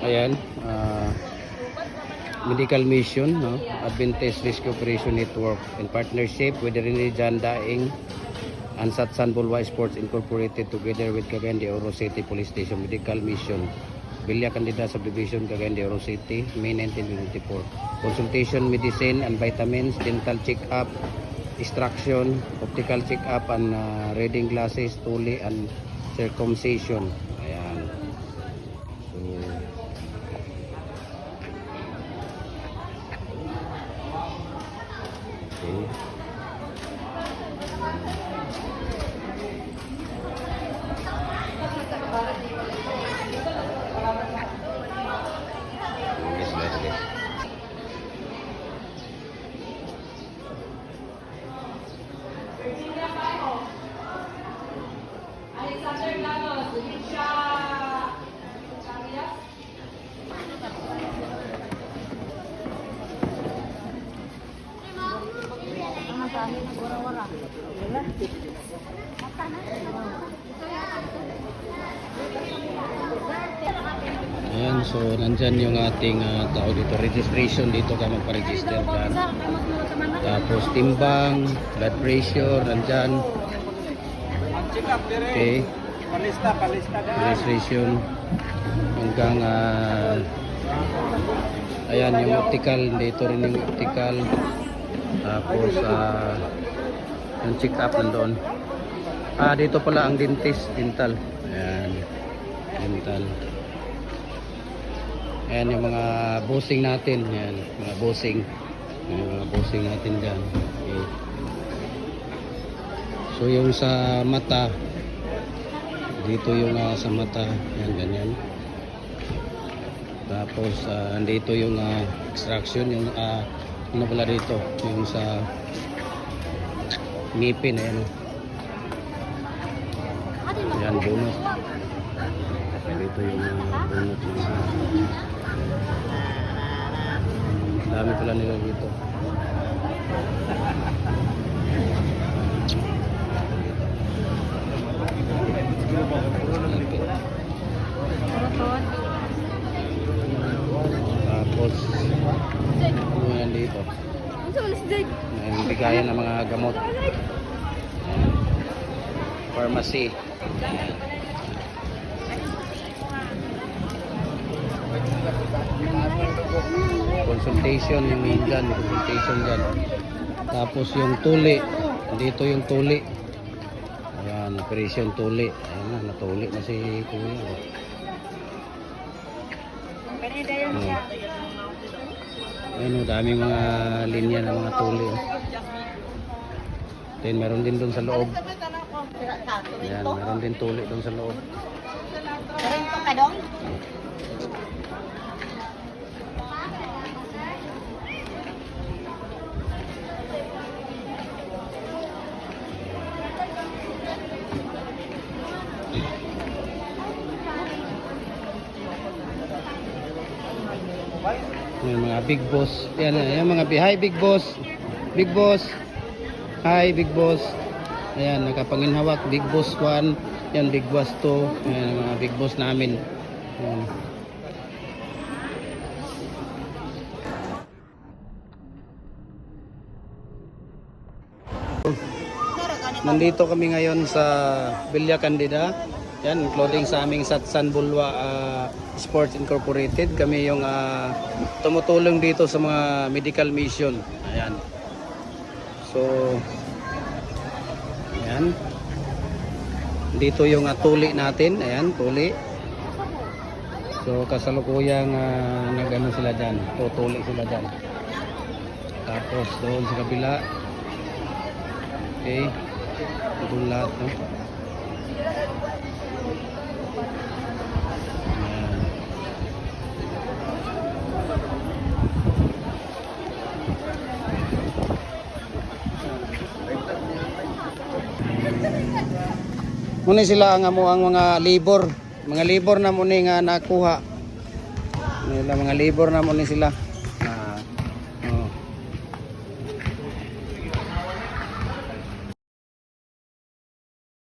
Ayan, medical mission, no? Adventist Rescue Operation Network in partnership with the Rinijan Daing and Satsan Bulwa Sports Incorporated together with Cagayan de Oro City Police Station Medical Mission, Villa Candida Subdivision, Cagayan de Oro City, May 1924. Consultation, medicine and vitamins, dental check-up, extraction, optical check-up and reading glasses, tuli and circumcision. Ayan. So, okay. Ayan, so nandyan yung ating tao dito, registration dito ka magpa-register dyan. Tapos timbang, blood pressure, nandyan. Okay, registration hanggang ayan yung optical, dito rin yung optical. Tapos yung check up nandoon. Dito pala ang dentist, dental. Ayan, dental. Ayan yung mga bossing natin. Ayan, mga bossing. Ayan, mga bossing natin dyan. Okay. So yung sa mata, dito yung sa mata. Ayan, ganyan. Tapos andito yung extraction, yung ano pala dito, yung sa ngipin. Ayan. Ayan, bunot. Dito yung bunot. Dami pala nila dito. Tapos ano yan dito? May bigayan ng mga gamot. Pharmacy. Consultation yung dyan, consultation dyan. Tapos yung tuli, dito yung tuli. Ayan, operation tuli. Ayan na, natuli na si Kuya. Ayan o, daming mga linya ng mga tuli. Then meron din doon sa loob. Ayan, meron din tuli doon sa loob. Yung mga big boss. Yan, yung mga hi big boss. Big boss. Hi big boss. Ayan, nakapanginhawak big boss 1. Yan big boss 2. Ayan, mga big boss namin. Ayan. Nandito kami ngayon sa Villa Candida. Yan, including sa aming Satsan Bulwa Sports Incorporated. Kami yung tumutulong dito sa mga medical mission. Ayan. So, ayan. Dito yung tuli natin. Ayan, tuli. So, kasalukuyang nagano sila dyan. Tutuli sila dyan. Tapos, doon sa kabila. Okay. Ito lahat, no? Muna sila ang mga libor na muna nga nakuha. Mga libor na muna sila.